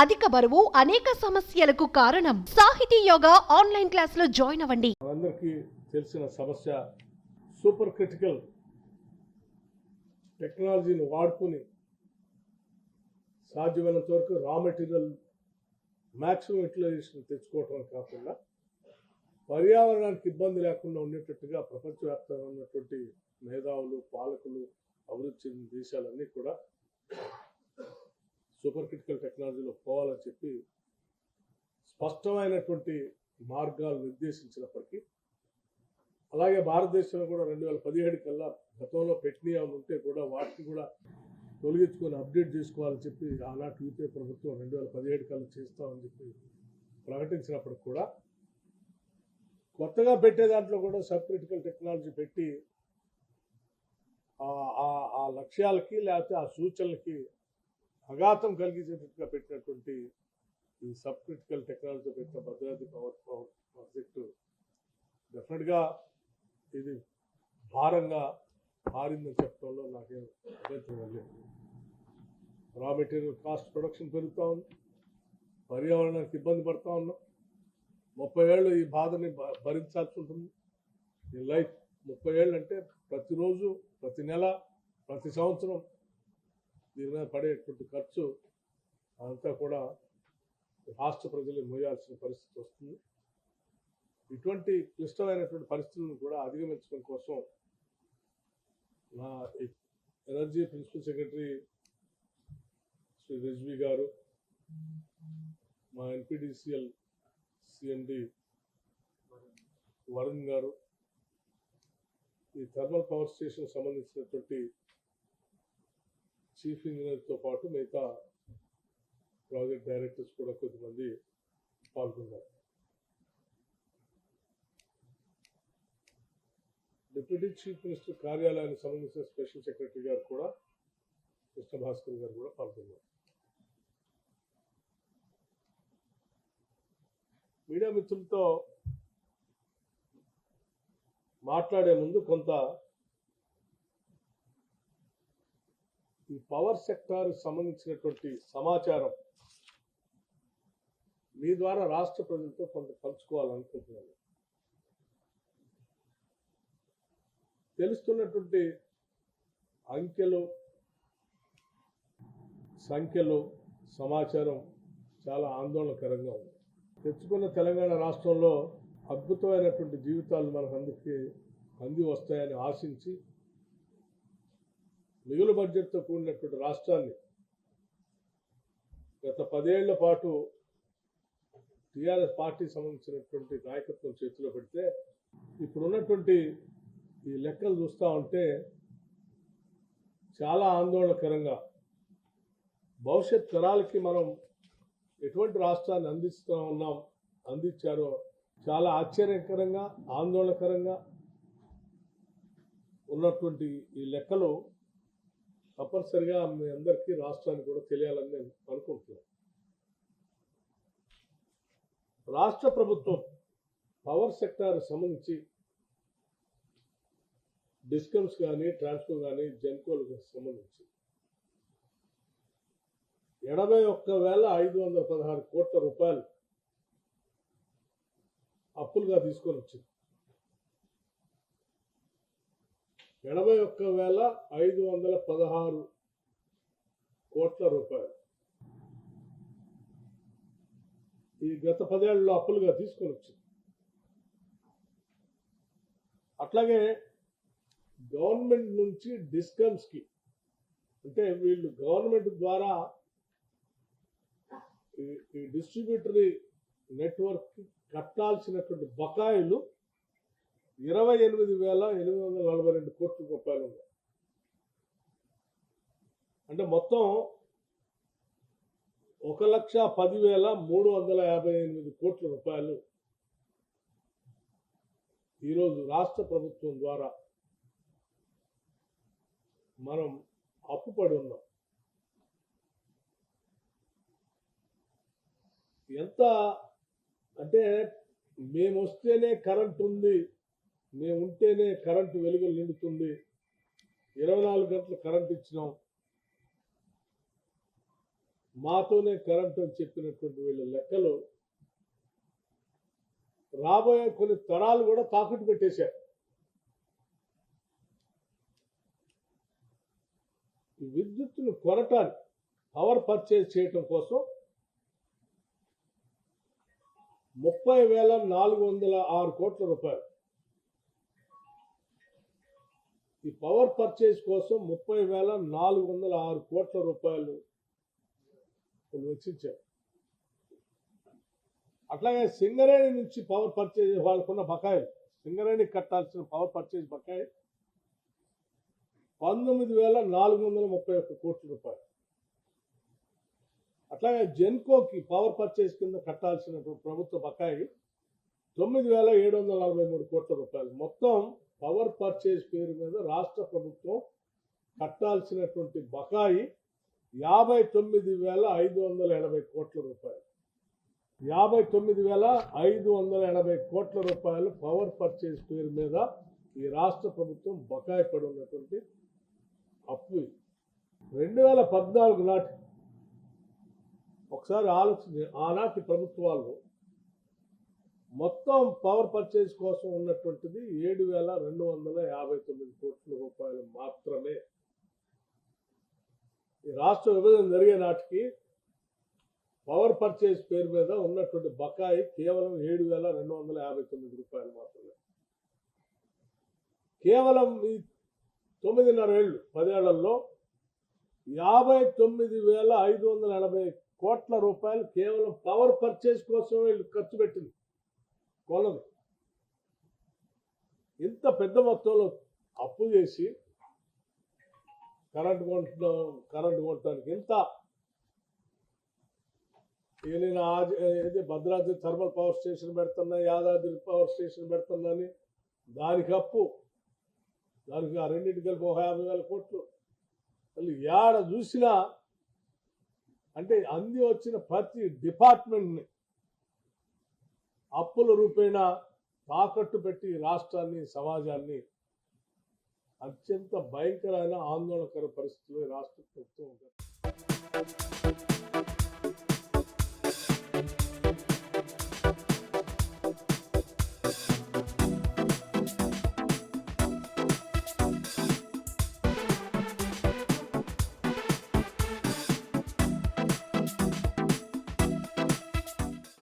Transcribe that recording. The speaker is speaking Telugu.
అధిక బరువు అనేక సమస్యలకు కారణం. సాహితీ యోగా ఆన్లైన్ క్లాసులో జాయిన్ అవ్వండి. అందరికీ తెలిసిన సమస్య సూపర్ క్రిటికల్ టెక్నాలజీని వాడుకుని సాధ్యమైనంత వరకు రా మెటీరియల్ మ్యాక్సిమం యూటిలైజేషన్ తెచ్చుకోవటం కాకుండా పర్యావరణానికి ఇబ్బంది లేకుండా ఉండేటట్టుగా ప్రపంచవ్యాప్తంగా ఉన్నటువంటి మేధావులు పాలకులు అభివృద్ధి చెందిన దేశాలన్నీ కూడా సూపర్ క్రిటికల్ టెక్నాలజీలో పోవాలని చెప్పి స్పష్టమైనటువంటి మార్గాలు నిర్దేశించినప్పటికీ అలాగే భారతదేశంలో కూడా 2017 కల్లా గతంలో పెట్టినవి ఉంటే కూడా వాటిని కూడా తొలగించుకొని అప్డేట్ చేసుకోవాలని చెప్పి ఆనాటి యూపీఏ ప్రభుత్వం 2017 కల్లా చేస్తామని చెప్పి ప్రకటించినప్పటికి కూడా కొత్తగా పెట్టే దాంట్లో కూడా సబ్ క్రిటికల్ టెక్నాలజీ పెట్టి ఆ లక్ష్యాలకి లేకపోతే ఆ సూచనలకి అఘాతం కలిగించేటట్టుగా పెట్టినటువంటి ఈ సబ్ క్రిటికల్ టెక్నాలజీ పెట్టిన భద్రాద్రి పవర్ ప్రాజెక్టు డెఫినెట్గా ఇది భారంగా మారిందని చెప్పడంలో నాకేం అభ్యంతరం లేదు. రా మెటీరియల్ కాస్ట్ ప్రొడక్షన్ పెరుగుతూ ఉంది, పర్యావరణానికి ఇబ్బంది పడుతూ ఉన్నాం. 30 ఏళ్ళు ఈ బాధని భరించాల్సి ఉంటుంది. ఈ లైఫ్ 30 ఏళ్ళు అంటే ప్రతిరోజు, ప్రతి నెల, ప్రతి సంవత్సరం దీని మీద పడేటువంటి ఖర్చు అంతా కూడా రాష్ట్ర ప్రజలు మోయాల్సిన పరిస్థితి వస్తుంది. ఇటువంటి క్లిష్టమైనటువంటి పరిస్థితులను కూడా అధిగమించడం కోసం నా energy principal secretary Shri Rizvi గారు, మా ఎన్పిడిసిఎల్ సిఎండి వరుణ్ గారు, ఈ థర్మల్ పవర్ స్టేషన్ సంబంధించినటువంటి చీఫ్ ఇంజనీర్తో పాటు మిగతా ప్రాజెక్ట్ డైరెక్టర్స్ కూడా కొద్దిమంది పాల్గొన్నారు. డిప్యూటీ చీఫ్ మినిస్టర్ కార్యాలయానికి సంబంధించిన స్పెషల్ సెక్రటరీ గారు కూడా, కృష్ణ భాస్కర్ గారు కూడా పాల్గొన్నారు. మీడియా మిత్రులతో మాట్లాడే ముందు కొంత ఈ పవర్ సెక్టార్ సంబంధించినటువంటి సమాచారం మీ ద్వారా రాష్ట్ర ప్రజలతో కొంత పంచుకోవాలనుకుంటున్నాను. తెలుస్తున్నటువంటి అంకెలు, సంఖ్యలు, సమాచారం చాలా ఆందోళనకరంగా ఉంది. తెచ్చుకున్న తెలంగాణ రాష్ట్రంలో అద్భుతమైనటువంటి జీవితాలు మనకు అంది వస్తాయని ఆశించి మిగులు బడ్జెట్తో కూడినటువంటి రాష్ట్రాన్ని గత 10 ఏళ్ల పాటు టీఆర్ఎస్ పార్టీ సంబంధించినటువంటి నాయకత్వం చేతిలో పెడితే ఇప్పుడున్నటువంటి ఈ లెక్కలు చూస్తూ ఉంటే చాలా ఆందోళనకరంగా, భవిష్యత్ తరాలకి మనం ఎటువంటి రాష్ట్రాన్ని అందించారో చాలా ఆశ్చర్యకరంగా, ఆందోళనకరంగా ఉన్నటువంటి ఈ లెక్కలు తప్పనిసరిగా మీ అందరికీ రాష్ట్రానికి కూడా తెలియాలని నేను అనుకుంటున్నాను. రాష్ట్ర ప్రభుత్వం పవర్ సెక్టార్ సంబంధించి డిస్కమ్స్ కానీ, ట్రాన్స్కో కానీ, జెన్కోలకు సంబంధించి 81,516 కోట్ల రూపాయలు అప్పులుగా తీసుకొని వచ్చింది. 81,516 కోట్ల రూపాయలు ఈ గత 10 ఏళ్లలో అప్పులుగా తీసుకొని వచ్చింది. అట్లాగే గవర్నమెంట్ నుంచి డిస్కమ్స్ కి, అంటే వీళ్ళు గవర్నమెంట్ ద్వారా ఈ డిస్ట్రిబ్యూటరీ నెట్వర్క్ కట్టాల్సినటువంటి బకాయిలు 28,842 కోట్ల రూపాయలు ఉన్నాయి. అంటే మొత్తం 1,10,358 కోట్ల రూపాయలు ఈరోజు రాష్ట్ర ప్రభుత్వం ద్వారా మనం అప్పుపడి ఉన్నాం. ఎంత అంటే మేము వస్తేనే కరెంట్ ఉంది, మేము ఉంటేనే కరెంటు వెలుగులు నిండుతుంది, 24 గంటలు కరెంట్ ఇచ్చినాం, మాతోనే కరెంట్ అని చెప్పినటువంటి వీళ్ళ లెక్కలు రాబోయే కొన్ని తరాలు కూడా తాకట్టు పెట్టేశారు. ఈ విద్యుత్తును కొనటానికి పవర్ పర్చేజ్ చేయటం కోసం 30,406 కోట్ల రూపాయలు. ఈ పవర్ పర్చేజ్ కోసం 30,406 కోట్ల రూపాయలు వెచ్చించారు. అట్లాగే సింగరేణి నుంచి పవర్ పర్చేజ్ వాళ్ళకున్న బకాయిలు, సింగరేణి కట్టాల్సిన పవర్ పర్చేజ్ బకాయి 19,431 కోట్ల రూపాయలు. అట్లాగే జెన్కోకి పవర్ పర్చేజ్ కింద కట్టాల్సినటువంటి ప్రభుత్వ బకాయి 9,743 కోట్ల రూపాయలు. మొత్తం పవర్ పర్చేజ్ పేరు మీద రాష్ట్ర ప్రభుత్వం కట్టాల్సినటువంటి బకాయి 59,580 కోట్ల రూపాయలు. 59,580 కోట్ల రూపాయలు పవర్ పర్చేజ్ పేరు మీద ఈ రాష్ట్ర ప్రభుత్వం బకాయి పడి ఉన్నటువంటి అప్పు. 2014 నాటి ఒకసారి ఆలోచన, ఆనాటి ప్రభుత్వాలు మొత్తం పవర్ పర్చేజ్ కోసం ఉన్నటువంటిది 7,259 కోట్ల రూపాయలు మాత్రమే. ఈ రాష్ట్ర విభజన జరిగే నాటికి పవర్ పర్చేజ్ పేరు మీద ఉన్నటువంటి బకాయి కేవలం 7,259 రూపాయలు మాత్రమే. కేవలం ఈ 9.5 ఏళ్ళు 10 ఏళ్లలో 59,580 కోట్ల రూపాయలు కేవలం పవర్ పర్చేజ్ కోసం వీళ్ళు ఖర్చు పెట్టింది కొన్నది. ఇంత పెద్ద మొత్తంలో అప్పు చేసి కరెంట్ కొనడానికి ఇంత నేను భద్రాద్రి థర్మల్ పవర్ స్టేషన్ పెడుతున్నా, యాదాద్రి పవర్ స్టేషన్ పెడుతున్నా అని దానికి అప్పు, దానికి ఆ రెండింటికి కలిపి 50,000 కోట్లు. అసలు ఏడ చూసినా అంటే అంది వచ్చిన ప్రతి డిపార్ట్మెంట్ని అప్పుల రూపేణా తాకట్టు పెట్టి రాష్ట్రాన్ని, సమాజాన్ని అత్యంత భయంకరమైన ఆందోళనకర పరిస్థితుల్లో రాష్ట్ర ప్రభుత్వం